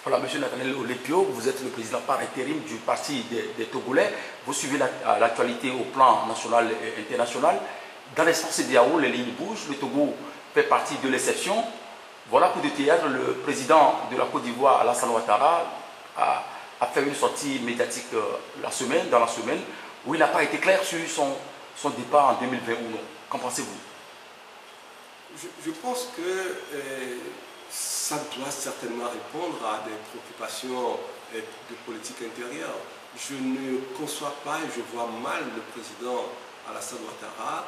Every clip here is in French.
Voilà, M. Nathaniel Olepio, vous êtes le président par intérim du Parti des Togolais. Vous suivez l'actualité au plan national et international. Dans l'espace CEDEAO, les lignes bougent. Le Togo fait partie de l'exception. Voilà, coup de théâtre, le président de la Côte d'Ivoire, Alassane Ouattara, a fait une sortie médiatique dans la semaine, où il n'a pas été clair sur son départ en 2020 ou non. Qu'en pensez-vous? Je pense que ça doit certainement répondre à des préoccupations de politique intérieure. Je ne conçois pas et je vois mal le président Alassane Ouattara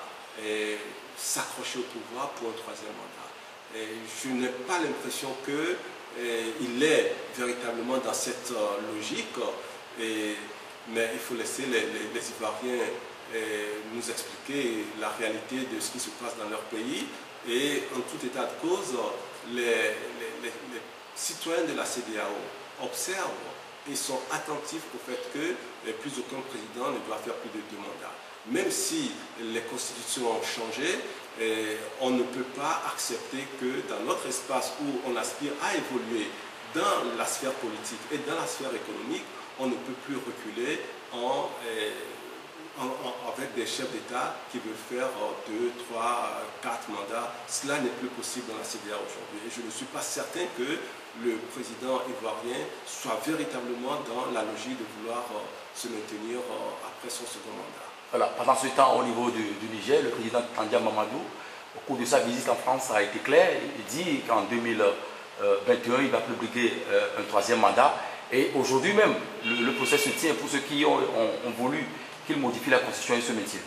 s'accrocher au pouvoir pour un troisième mandat. Et je n'ai pas l'impression qu'il est véritablement dans cette logique, mais il faut laisser les Ivoiriens nous expliquer la réalité de ce qui se passe dans leur pays. Et en tout état de cause, les citoyens de la CEDEAO observent et sont attentifs au fait que plus aucun président ne doit faire plus de 2 mandats. Même si les constitutions ont changé, on ne peut pas accepter que dans notre espace où on aspire à évoluer dans la sphère politique et dans la sphère économique, on ne peut plus reculer avec des chefs d'État qui veulent faire 2, 3, 4 mandats. Cela n'est plus possible dans la CEDEAO aujourd'hui. Et je ne suis pas certain que le président ivoirien soit véritablement dans la logique de vouloir se maintenir après son second mandat. Voilà. Pendant ce temps, au niveau du Niger, le président Tandian Mamadou, au cours de sa visite en France, a été clair. Il dit qu'en 2021, il va publier un troisième mandat. Et aujourd'hui même, le procès se tient pour ceux qui ont voulu qu'il modifie la constitution et se maintienne.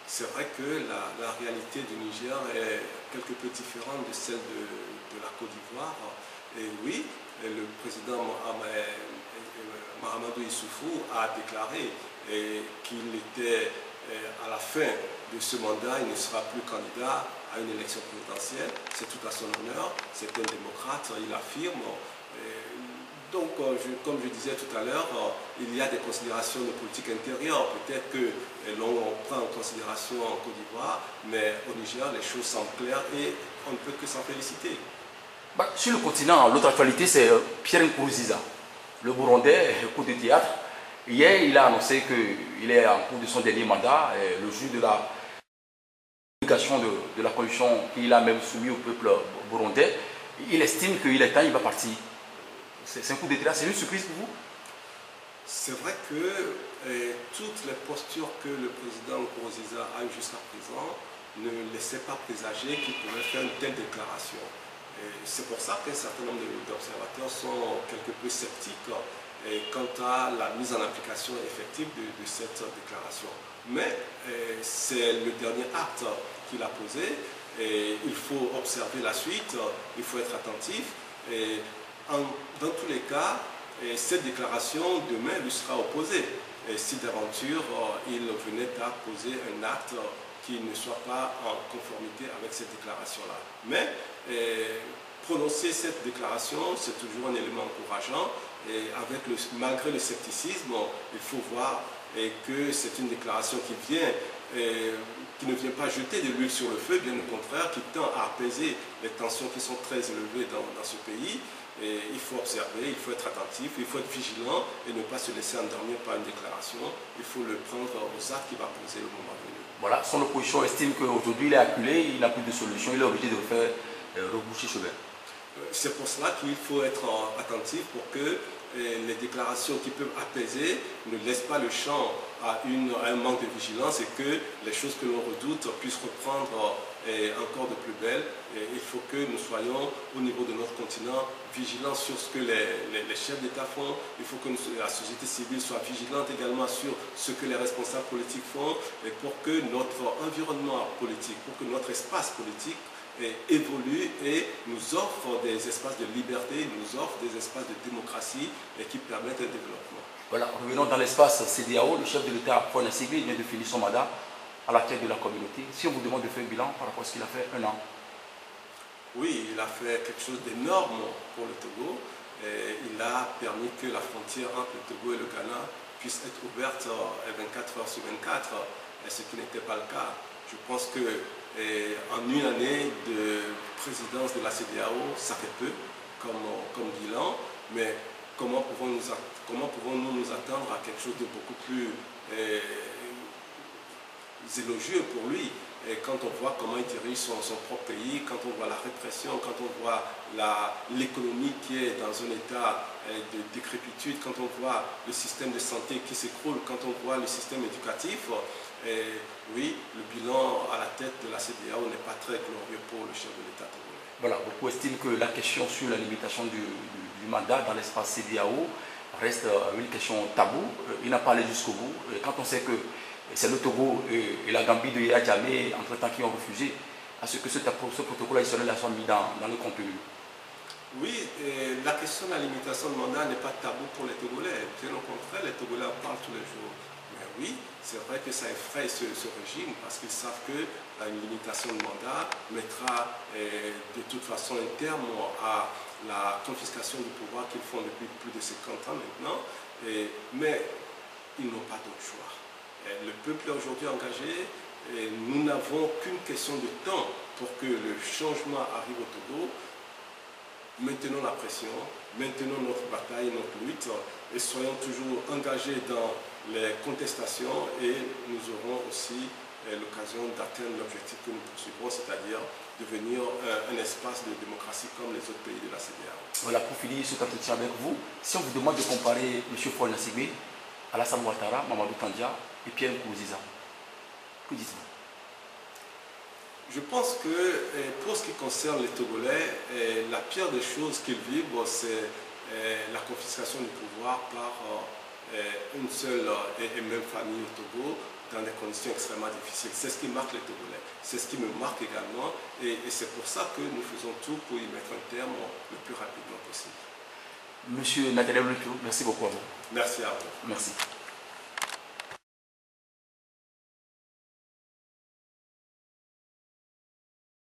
C'est vrai que la réalité du Niger est quelque peu différente de celle de la Côte d'Ivoire. Et oui, le président Mahamadou Issoufou a déclaré qu'il était à la fin de ce mandat, il ne sera plus candidat à une élection présidentielle. C'est tout à son honneur, c'est un démocrate, il affirme. Donc, comme je disais tout à l'heure, il y a des considérations de politique intérieure. Peut-être que l'on prend en considération en Côte d'Ivoire, mais au Niger, les choses semblent claires et on ne peut que s'en féliciter. Sur le continent, l'autre actualité, c'est Pierre Nkurunziza, le Burundais, coup de théâtre. Hier, il a annoncé qu'il est en cours de son dernier mandat, le jour de la publication de la constitution qu'il a même soumis au peuple burundais. Il estime qu'il est temps, il va partir. C'est un coup de théâtre, c'est une surprise pour vous? C'est vrai que toutes les postures que le président Nkurunziza a eues jusqu'à présent ne laissaient pas présager qu'il pouvait faire une telle déclaration. C'est pour ça qu'un certain nombre d'observateurs sont quelque peu sceptiques quant à la mise en application effective de cette déclaration. Mais c'est le dernier acte qu'il a posé et il faut observer la suite, il faut être attentif. Dans tous les cas, cette déclaration demain lui sera opposée. Et si d'aventure il venait à poser un acte qui ne soit pas en conformité avec cette déclaration-là. Mais prononcer cette déclaration, c'est toujours un élément encourageant. Et malgré le scepticisme, il faut voir que c'est une déclaration qui ne vient pas jeter de l'huile sur le feu, bien au contraire, qui tend à apaiser les tensions qui sont très élevées dans ce pays. Et il faut observer, il faut être attentif, il faut être vigilant et ne pas se laisser endormir par une déclaration. Il faut le prendre aux actes qu'il va poser au moment venu. Voilà, son opposition estime qu'aujourd'hui il est acculé, il n'a plus de solution, il est obligé de faire reboucher chemin. C'est pour cela qu'il faut être attentif pour que les déclarations qui peuvent apaiser ne laissent pas le champ à un manque de vigilance et que les choses que l'on redoute puissent reprendre encore de plus belle. Et il faut que nous soyons au niveau de notre continent vigilants sur ce que les chefs d'État font. Il faut que la société civile soit vigilante également sur ce que les responsables politiques font et pour que notre environnement politique, pour que notre espace politique évolue et nous offre des espaces de liberté, nous offre des espaces de démocratie et qui permettent un développement. Voilà, revenons dans l'espace CEDEAO. Le chef de l'État, Paul Ségui, vient de finir son mandat à la tête de la communauté. Si on vous demande de faire un bilan par rapport à ce qu'il a fait 1 an. Oui, il a fait quelque chose d'énorme pour le Togo. Et il a permis que la frontière entre le Togo et le Ghana puisse être ouverte 24 heures sur 24, ce qui n'était pas le cas. Je pense que en une année de présidence de la CEDEAO, ça fait peu comme bilan. Mais comment pouvons-nous nous attendre à quelque chose de beaucoup plus élogieux pour lui? Et quand on voit comment il dirige son propre pays, quand on voit la répression, quand on voit l'économie qui est dans un état de décrépitude, quand on voit le système de santé qui s'écroule, quand on voit le système éducatif, oui, le bilan à la tête de la CEDEAO n'est pas très glorieux pour le chef de l'État togolais. Voilà, beaucoup estiment que la question sur la limitation du mandat dans l'espace CEDEAO reste une question taboue. Il n'a pas allé jusqu'au bout. Et quand on sait que c'est le Togo et la Gambie de Yaya Jammeh, entre-temps, qui ont refusé à ce que ce protocole additionnel soit mis dans le contenu. Oui, la question de la limitation de mandat n'est pas tabou pour les Togolais. Bien au contraire, les Togolais en parlent tous les jours. Mais oui, c'est vrai que ça effraie ce régime parce qu'ils savent que une limitation de mandat mettra de toute façon un terme à la confiscation du pouvoir qu'ils font depuis plus de 50 ans maintenant. Mais ils n'ont pas d'autre choix. Le peuple est aujourd'hui engagé et nous n'avons qu'une question de temps pour que le changement arrive au Togo. Maintenons la pression, maintenons notre bataille, notre lutte et soyons toujours engagés dans les contestations et nous aurons aussi l'occasion d'atteindre l'objectif que nous poursuivons, c'est-à-dire devenir un espace de démocratie comme les autres pays de la CEDEAO. Voilà, pour finir cet entretien avec vous, si on vous demande de comparer M. Faure Gnassingbé, Alassane Ouattara, Mamadou Tandia et Pierre Nkurunziza, que dites-vous? Je pense que pour ce qui concerne les Togolais, la pire des choses qu'ils vivent, c'est la confiscation du pouvoir par une seule et même famille au Togo dans des conditions extrêmement difficiles. C'est ce qui marque les Togolais. C'est ce qui me marque également et c'est pour ça que nous faisons tout pour y mettre un terme le plus rapidement possible. Monsieur Nathaniel Lutu, merci beaucoup à vous. Merci à vous. Merci.